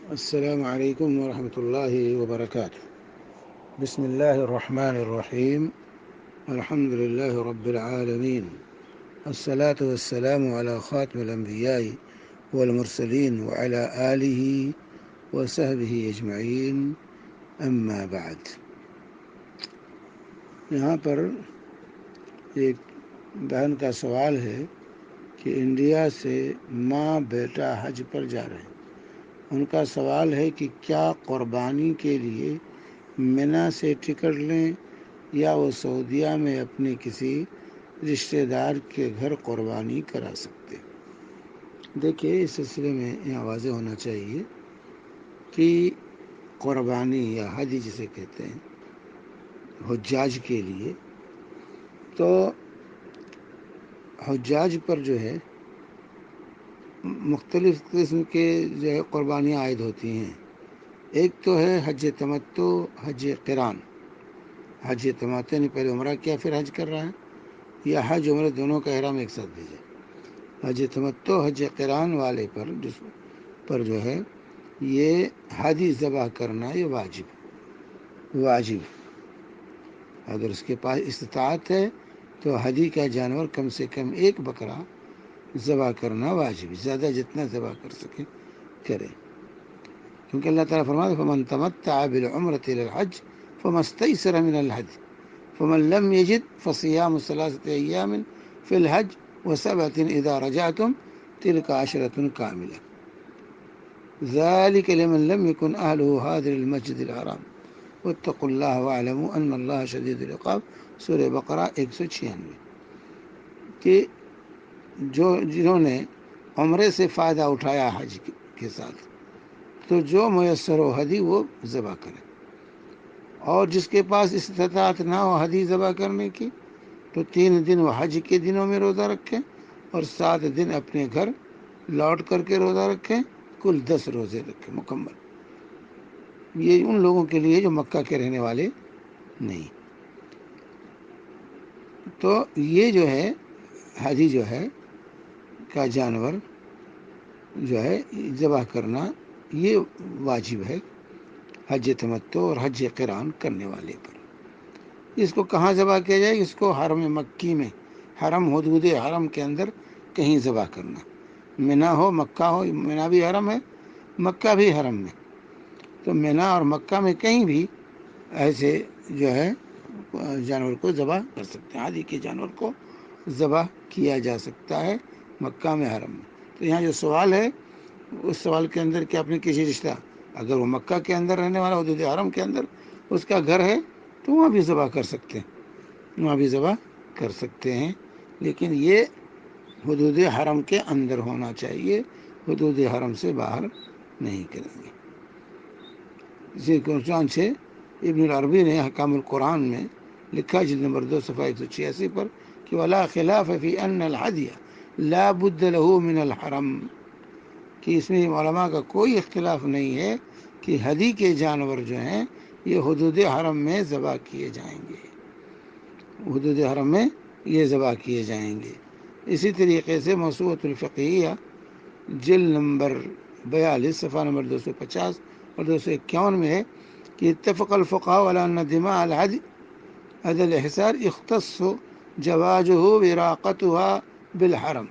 السلام عليكم ورحمة الله وبركاته. بسم الله الرحمن الرحيم. الحمد لله رب العالمين، الصلاة والسلام على خاتم الأنبياء والمرسلين وعلى آله وصحبه أجمعين، أما بعد. یہاں پر ایک بہن کا سوال ہے کہ انڈیا سے ماں بیٹا حج پر جا رہے ہیں. ان کا سوال ہے کہ کیا قربانی کے لیے منا سے ٹکٹ لیں یا وہ سعودیہ میں اپنے کسی رشتہ دار کے گھر قربانی کرا سکتے. دیکھیے، اس سلسلے میں یہاں واضح ہونا چاہیے کہ قربانی یا حج جسے کہتے ہیں حجاج کے لیے، تو حجاج پر جو ہے مختلف قسم کے جو ہے قربانیاں عائد ہوتی ہیں. ایک تو ہے حج تمتع، حج قران. حج تمتع نے پہلے عمرہ کیا پھر حج کر رہا ہے، یا حج عمرہ دونوں کا احرام ایک ساتھ بھیجا. حج تمتع حج قران والے پر جو ہے یہ ہدی ذبح کرنا یہ واجب. اگر اس کے پاس استطاعت ہے تو ہدی کا جانور کم سے کم ایک بکرا ذبح کرنا واجب، زیادہ جتنا ذبح کر سکے کرے. کیونکہ اللہ تعالیٰ فرماتا ہے فمن تمتع بالعمرۃ الی الحج فما استیسر من الهدی فمن لم یجد فصیام ثلاثۃ ایام فی الحج وسبعۃ اذا رجعتم تلک عشرۃ کاملہ ذلک لمن لم یکن اہلہ حاضر المسجد الحرام واتقوا اللہ واعلموا ان اللہ شدید العقاب. سورہ بقرہ 196. کہ جنہوں نے عمرے سے فائدہ اٹھایا حج کے ساتھ، تو جو میسر ہو ہدی وہ ذبح کرے، اور جس کے پاس استطاعت نہ ہو ہدی ذبح کرنے کی تو 3 دن وہ حج کے دنوں میں روزہ رکھیں اور 7 دن اپنے گھر لوٹ کر کے روزہ رکھیں. کل 10 روزے رکھیں مکمل. یہ ان لوگوں کے لیے جو مکہ کے رہنے والے نہیں. تو یہ جو ہے حج جو ہے کا جانور جو ہے ذبح کرنا یہ واجب ہے حج تمتع اور حج قران کرنے والے پر. اس کو کہاں ذبح کیا جائے؟ اس کو حرم مکی میں، حرم حدود حرم کے اندر کہیں ذبح کرنا. منا ہو، مکہ ہو، منا بھی حرم ہے، مکہ بھی حرم میں، تو منا اور مکہ میں کہیں بھی ایسے جو ہے جانور کو ذبح کر سکتے ہیں. ہادی کے جانور کو ذبح کیا جا سکتا ہے مکہ میں، حرم میں. تو یہاں جو سوال ہے اس سوال کے اندر کہ اپنے کسی رشتہ، اگر وہ مکہ کے اندر رہنے والا حدود حرم کے اندر اس کا گھر ہے تو وہاں بھی ذبح کر سکتے ہیں، وہاں بھی ذبح کر سکتے ہیں. لیکن یہ حدود حرم کے اندر ہونا چاہیے، حدود حرم سے باہر نہیں کریں گے. اسی چنانچہ ابن العربی نے حکام القرآن میں لکھا جلد نمبر 2 صفحہ 186 پر کہ ولا خلاف فی ان الحدی لا بد له من الحرم، کہ اس میں علماء کا کوئی اختلاف نہیں ہے کہ ہدی کے جانور جو ہیں یہ حدود حرم میں ذبح کیے جائیں گے، حدود حرم میں یہ ذبح کیے جائیں گے. اسی طریقے سے موسوعۃ الفقیہ جلد نمبر 42 صفحہ نمبر 250 اور 251 میں ہے کہ اتفق الفقہاء علی ان دماء الحج هذا الحصار اختص جوازه وراقتها بالحرم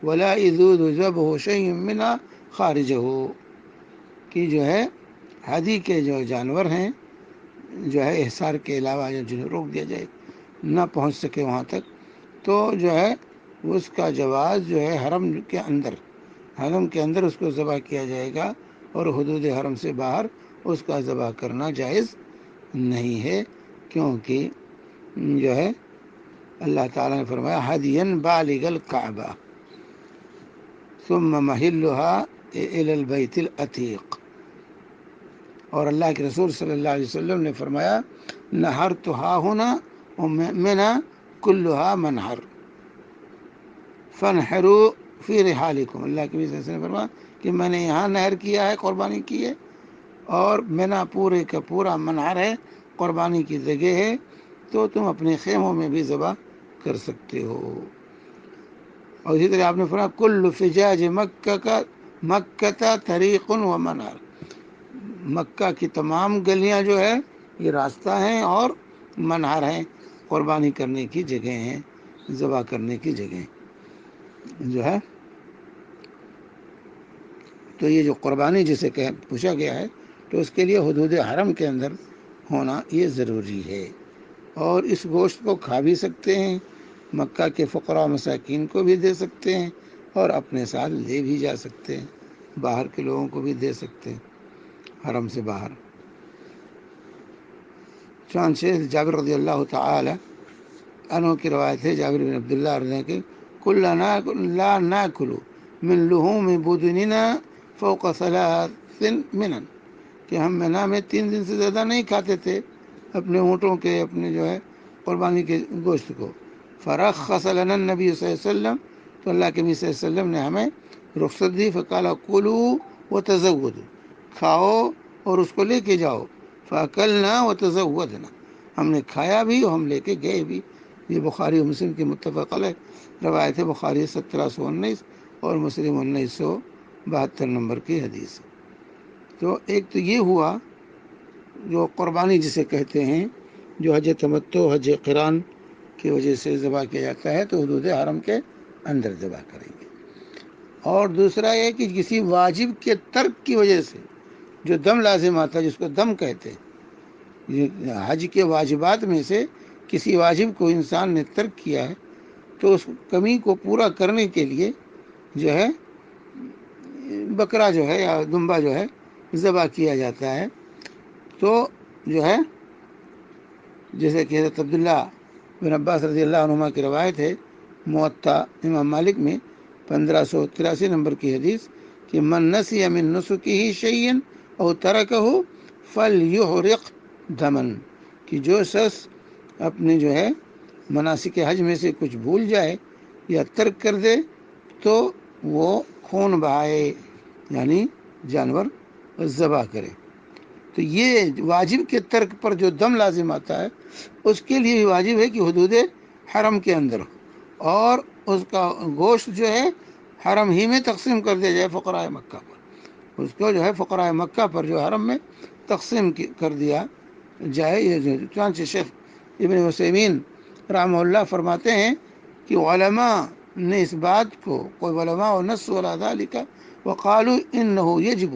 ولا يجوز ذبح شيء منها خارجه. کہ جو ہے حدی کے جو جانور ہیں جو ہے احصار کے علاوہ جنہیں روک دیا جائے نہ پہنچ سکے وہاں تک، تو جو ہے اس کا جواز جو ہے حرم کے اندر اس کو ذبح کیا جائے گا، اور حدود حرم سے باہر اس کا ذبح کرنا جائز نہیں ہے. کیونکہ جو ہے اللہ تعالیٰ نے فرمایا ہدین بالغ الکعبہ ثم محلها الی البیت العتیق، اور اللہ کے رسول صلی اللہ علیہ وسلم نے فرمایا نہرت ہا ہونا منا کلها منہر فانحروا فی رحالکم. اللہ کے رسول نے فرمایا کہ میں نے یہاں نہر کیا ہے، قربانی کی ہے، اور منا پورے کا پورا منہر ہے، قربانی کی جگہ ہے، تو تم اپنے خیموں میں بھی ذبح کر سکتے ہو. اور اسی طرح آپ نے فرمایا کل فجاج مکہ طریق و منہر، مکہ کی تمام گلیاں جو ہے یہ راستہ ہیں اور منہر ہیں، قربانی کرنے کی جگہ ہیں، ذبح کرنے کی جگہ جو ہے۔ تو یہ جو قربانی جسے پوچھا گیا ہے تو اس کے لیے حدود حرم کے اندر ہونا یہ ضروری ہے، اور اس گوشت کو کھا بھی سکتے ہیں، مکہ کے فقراء مساکین کو بھی دے سکتے ہیں، اور اپنے ساتھ لے بھی جا سکتے ہیں، باہر کے لوگوں کو بھی دے سکتے ہیں حرم سے باہر۔ چنانچہ جابر رضی اللہ تعالی عنہ کی روایت ہے، جابر بن عبداللہ رضی اللہ کے کلنا لا ناکل من لحوم بدننا فوق 3 منن، کہ ہم مینا میں 3 دن سے زیادہ نہیں کھاتے تھے اپنے اونٹوں کے، اپنے جو ہے قربانی کے گوشت کو۔ فرخص لنا النبی صلی اللہ علیہ وسلم، تو اللہ کے نبی صلی اللہ علیہ وسلم نے ہمیں رخصت دی، فقال کلوا وتزودوا، کھاؤ اور اس کو لے کے جاؤ۔ فاکلنا وتزودنا، ہم نے کھایا بھی اور ہم لے کے گئے بھی۔ یہ بخاری و مسلم کی متفق علیہ روایت ہے، بخاری 1719 اور مسلم 1972 نمبر کی حدیث۔ تو ایک تو یہ ہوا جو قربانی جسے کہتے ہیں، جو حج تمتع، حج قران کی وجہ سے ذبح کیا جاتا ہے تو حدود حرم کے اندر ذبح کریں گے۔ اور دوسرا یہ کہ کسی واجب کے ترک کی وجہ سے جو دم لازم آتا ہے، جس کو دم کہتے ہیں، حج کے واجبات میں سے کسی واجب کو انسان نے ترک کیا ہے تو اس کمی کو پورا کرنے کے لیے جو ہے بکرا جو ہے یا دمبا جو ہے ذبح کیا جاتا ہے۔ تو جو ہے جیسے کہ حضرت عبداللہ بن عباس رضی اللہ عنہما کی روایت ہے، موطا امام مالک میں 1583 نمبر کی حدیث کہ من نسی من نسکہ شیئا او ترکہ فلیحرق دمن، کہ جو شخص اپنے جو ہے مناسک حج میں سے کچھ بھول جائے یا ترک کر دے تو وہ خون بہائے، یعنی جانور ذبح کرے۔ تو یہ واجب کے ترک پر جو دم لازم آتا ہے اس کے لیے بھی واجب ہے کہ حدود حرم کے اندر ہو، اور اس کا گوشت جو ہے حرم ہی میں تقسیم کر دیا جائے فقراء مکہ پر، اس کو جو ہے فقراء مکہ پر جو حرم میں تقسیم کر دیا جائے۔ یہ چنانچہ شیخ ابن عثیمین رحمہ اللہ فرماتے ہیں کہ علماء نے اس بات کو، کوئی علماء و نص علی ذالک وقالوا انه یجب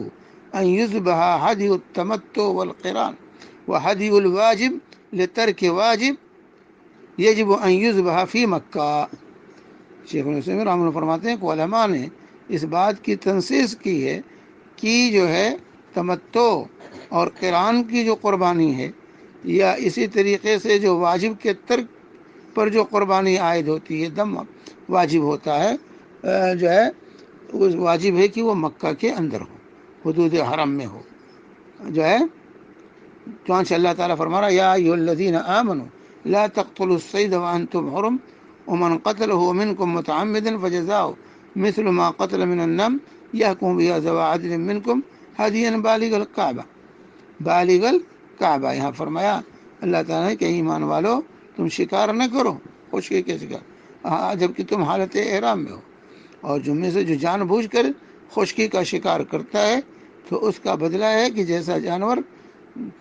ان یذبح ہدی التمتع والقران وہدی الواجب لترک واجب یجب ان یذبح فی مکہ۔ شیخ ابن عثیمین رحمہ اللہ فرماتے ہیں کہ علماء نے اس بات کی تنصیص کی ہے کہ جو ہے تمتع اور قران کی جو قربانی ہے، یا اسی طریقے سے جو واجب کے ترک پر جو قربانی عائد ہوتی ہے، دم واجب ہوتا ہے، جو ہے واجب ہے کہ وہ مکہ کے اندر ہو، حدود حرم میں ہو جو ہے۔ چنانچہ اللہ تعالیٰ فرما رہا یا ایھا الذین آمنوا لا تقتلوا الصید وانتم حرم ومن قتله منکم متعمدا فجزاؤ مثل ما قتل من النمل یحکم بہ ذوی عدل منکم ھدیا بالغ الکعبہ۔ بالغ الکعبہ، یہاں فرمایا اللہ تعالیٰ نے کہ ایمان والو تم شکار نہ کرو، خشکی کے شکار، جبکہ تم حالت احرام میں ہو، اور جن میں سے جو جان بوجھ کر خشکی کا شکار کرتا ہے تو اس کا بدلہ ہے کہ جیسا جانور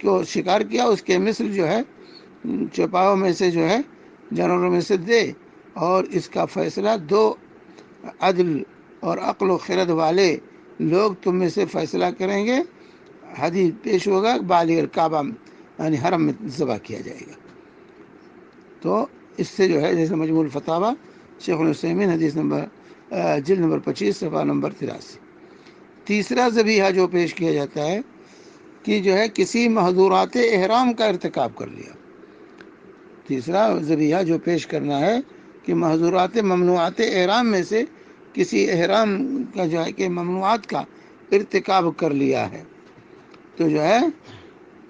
کو شکار کیا اس کے مثل جو ہے چوپاؤں میں سے جو ہے جانوروں میں سے دے، اور اس کا فیصلہ 2 عدل اور عقل و خرد والے لوگ تم میں سے فیصلہ کریں گے، حدیث پیش ہوگا، بالغ الکعبہ یعنی حرم میں ذبح کیا جائے گا۔ تو اس سے جو ہے جیسے مجموع الفتاوی شیخ العثیمین حدیث نمبر جلد نمبر 25 صفحہ نمبر 83۔ تیسرا ذبیحہ جو پیش کیا جاتا ہے کہ جو ہے کسی محظورات احرام کا ارتکاب کر لیا۔ تیسرا ذبیحہ جو پیش کرنا ہے کہ محظورات ممنوعات احرام میں سے کسی احرام کا جو ہے کہ ممنوعات کا ارتکاب کر لیا ہے، تو جو ہے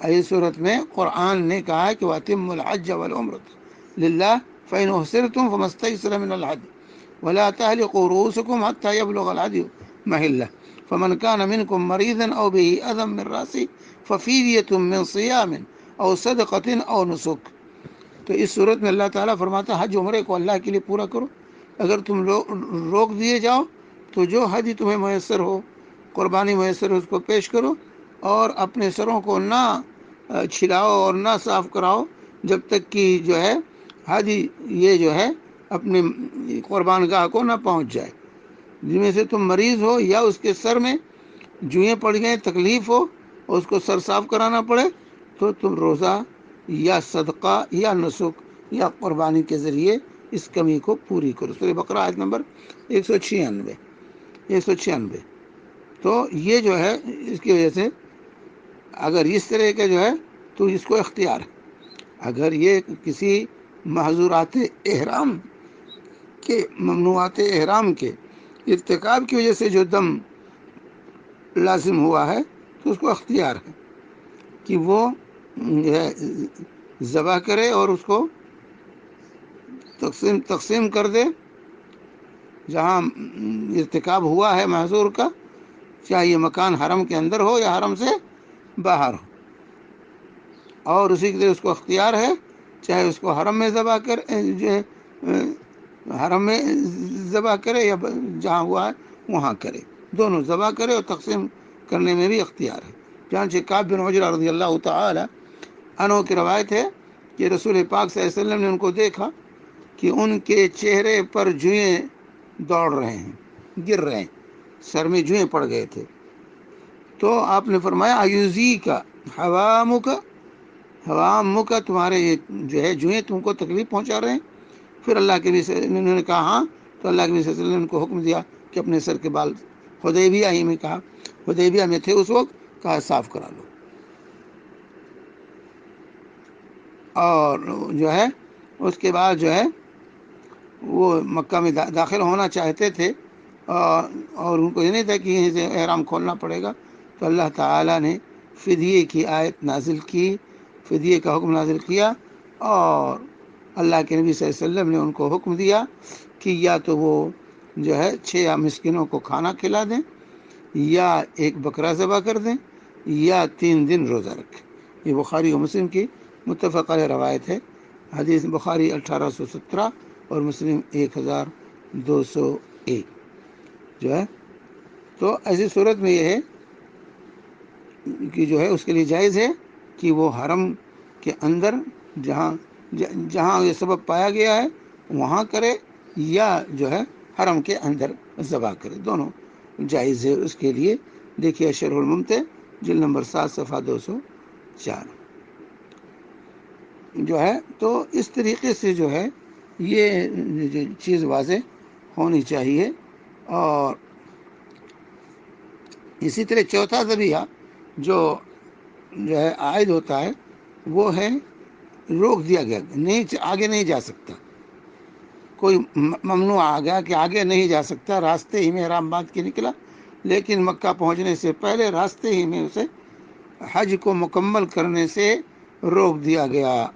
اس صورت میں قرآن نے کہا ہے کہ وَأَتِمُّوا الْحَجَّ وَالْعُمْرَةَ لِلَّهِ فَإِنْ أُحْصِرْتُمْ فَمَا اسْتَيْسَرَ مِنَ الْهَدْيِ وَلَا تَحْلِقُوا رُؤُوسَكُمْ حَتَّى يَبْلُغَ الْهَدْيُ مَحِلَّهُ فَمَنْ كَانَ مِنْكُمْ مَرِيضًا أَوْ بِهِ أَذًى مِنْ رَأْسِهِ فَفِدْيَةٌ مِنْ صِيَامٍ أَوْ صَدَقَةٍ أَوْ نُسُكٍ۔ تو اس صورت میں اللہ تعالیٰ فرماتا ہے حج عمرے کو اللہ کے لیے پورا کرو، اگر تم روک دیے جاؤ تو جو حج تمہیں میسر ہو، قربانی میسر ہو، اس کو پیش کرو، اور اپنے سروں کو نہ چھلاؤ اور نہ صاف کراؤ جب تک کہ جو ہے حاجی یہ جو ہے اپنے قربان گاہ کو نہ پہنچ جائے. جن میں سے تم مریض ہو یا اس کے سر میں جوئیں پڑ گئے، تکلیف ہو اور اس کو سر صاف کرانا پڑے، تو تم روزہ یا صدقہ یا نسک یا قربانی کے ذریعے اس کمی کو پوری کرو. سورہ بقرہ آیت نمبر 196. تو یہ جو ہے اس کی وجہ سے اگر اس طرح کا جو ہے تو اس کو اختیار ہے. اگر یہ کسی محظورات احرام کے، ممنوعات احرام کے ارتکاب کی وجہ سے جو دم لازم ہوا ہے تو اس کو اختیار ہے کہ وہ ذبح کرے اور اس کو تقسیم کر دے جہاں ارتکاب ہوا ہے محظور کا، چاہے یہ مکان حرم کے اندر ہو یا حرم سے باہر ہو. اور اسی کے لیے اس کو اختیار ہے چاہے اس کو حرم میں ذبح کرے، جو حرم میں ذبح کرے یا جہاں ہوا ہے وہاں کرے، دونوں ذبح کرے اور تقسیم کرنے میں بھی اختیار ہے. چنانچہ کعب بن عجرہ رضی اللہ تعالی عنہ کی روایت ہے کہ رسول پاک صلی اللہ علیہ وسلم نے ان کو دیکھا کہ ان کے چہرے پر جوئیں دوڑ رہے ہیں، گر رہے ہیں، سر میں جوئیں پڑ گئے تھے. تو آپ نے فرمایا ایوزی کا حوام کا، تمہارے یہ جو ہے جوئیں تم کو تکلیف پہنچا رہے ہیں. پھر اللہ کے نبی انہوں نے کہا ہاں. تو اللہ کے نبی صلی اللہ علیہ وسلم نے ان کو حکم دیا کہ اپنے سر کے بال، حدیبیہ ہی میں کہا، حدیبیہ میں تھے اس وقت، کہا صاف کرا لو. اور جو ہے اس کے بعد جو ہے وہ مکہ میں داخل ہونا چاہتے تھے اور ان کو یہ نہیں تھا کہ یہیں سے احرام کھولنا پڑے گا. تو اللہ تعالیٰ نے فدیے کی آیت نازل کی، فدیے کا حکم نازل کیا، اور اللہ کے نبی صلی اللہ علیہ وسلم نے ان کو حکم دیا کہ یا تو وہ جو ہے 6 مسکینوں کو کھانا کھلا دیں، یا ایک بکرا ذبح کر دیں، یا 3 دن روزہ رکھیں. یہ بخاری و مسلم کی متفق علیہ روایت ہے. حدیث بخاری 1817 اور مسلم 1201 جو ہے. تو ایسی صورت میں یہ ہے کہ جو ہے اس کے لیے جائز ہے کہ وہ حرم کے اندر جہاں یہ سبب پایا گیا ہے وہاں کرے، یا جو ہے حرم کے اندر ذبح کرے، دونوں جائز ہے اس کے لیے. دیکھیے شرح الممتع جلد نمبر 7 صفحہ 204 جو ہے. تو اس طریقے سے جو ہے یہ چیز واضح ہونی چاہیے. اور اسی طرح چوتھا ذبیحہ جو ہے عائد ہوتا ہے وہ ہے روک دیا گیا، نہیں آگے نہیں جا سکتا، کوئی ممنوع آ گیا کہ آگے نہیں جا سکتا، راستے ہی میں احرام باندھ کے نکلا، لیکن مکہ پہنچنے سے پہلے راستے ہی میں اسے حج کو مکمل کرنے سے روک دیا گیا،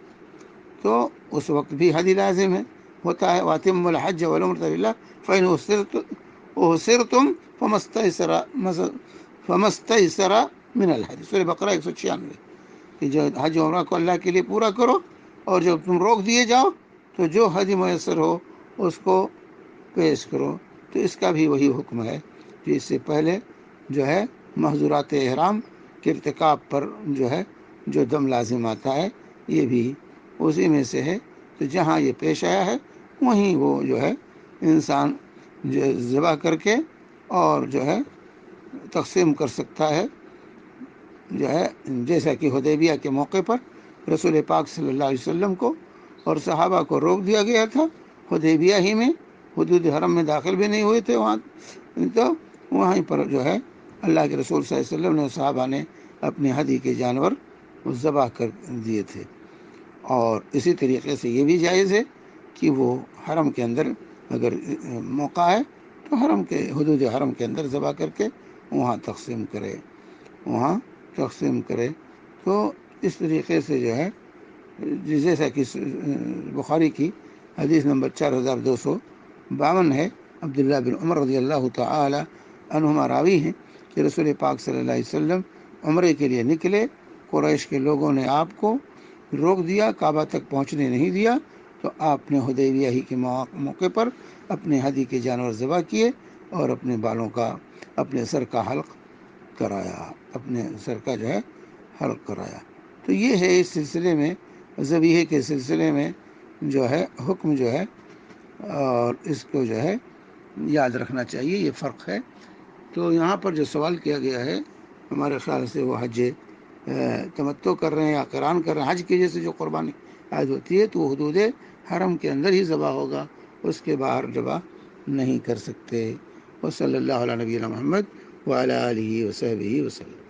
تو اس وقت بھی حج لازم ہے ہوتا ہے. وَأَتِمُّوا الْحَجَّ وَالْعُمْرَةَ لِلَّهِ فَإِنْ أُحْصِرْتُمْ فَمَا اسْتَيْسَرَ مِنَ الْحَدْيِ. سورہ بقرہ 196 کہ جو حج و عمرہ کو اللہ کے لیے پورا کرو، اور جب تم روک دیے جاؤ تو جو حج میسر ہو اس کو پیش کرو. تو اس کا بھی وہی حکم ہے کہ اس سے پہلے جو ہے محظورات احرام کے ارتکاب پر جو ہے جو دم لازم آتا ہے یہ بھی اسی میں سے ہے. تو جہاں یہ پیش آیا ہے وہیں وہ جو ہے انسان جو ذبح کر کے اور جو ہے تقسیم کر سکتا ہے. جو ہے جیسا کہ حدیبیہ کے موقع پر رسول پاک صلی اللہ علیہ وسلم کو اور صحابہ کو روک دیا گیا تھا حدیبیہ ہی میں، حدود حرم میں داخل بھی نہیں ہوئے تھے وہاں. تو وہیں پر جو ہے اللہ کے رسول صلی اللہ علیہ وسلم نے صحابہ نے اپنے ہدی کے جانور ذبح کر دیے تھے. اور اسی طریقے سے یہ بھی جائز ہے کہ وہ حرم کے اندر اگر موقع ہے تو حرم کے حدود حرم کے اندر ذبح کر کے وہاں تقسیم کرے. تو اس طریقے سے جو ہے جیسا کہ بخاری کی حدیث نمبر 4252 ہے، عبداللہ بن عمر رضی اللہ تعالی عنہما راوی ہیں کہ رسول پاک صلی اللہ علیہ وسلم عمرے کے لیے نکلے، قریش کے لوگوں نے آپ کو روک دیا، کعبہ تک پہنچنے نہیں دیا، تو آپ نے حدیبیہ ہی کے موقع پر اپنے ہدی کے جانور ذبح کیے اور اپنے بالوں کا، اپنے سر کا حلق کرایا. اپنے سر کا جو ہے حلق کرایا۔ تو یہ ہے اس سلسلے میں، ذبیحے کے سلسلے میں جو ہے حکم جو ہے، اور اس کو جو ہے یاد رکھنا چاہیے، یہ فرق ہے۔ تو یہاں پر جو سوال کیا گیا ہے، ہمارے خیال سے وہ حج تمتع کر رہے ہیں یا قران کر رہے ہیں، حج کی وجہ سے جو قربانی عائد ہوتی ہے تو وہ حدود حرم کے اندر ہی ذبح ہوگا، اس کے باہر ذبح نہیں کر سکتے۔ وصلی اللہ علیہ نبینا محمد وعلی آلہ وصحبہ وسلم۔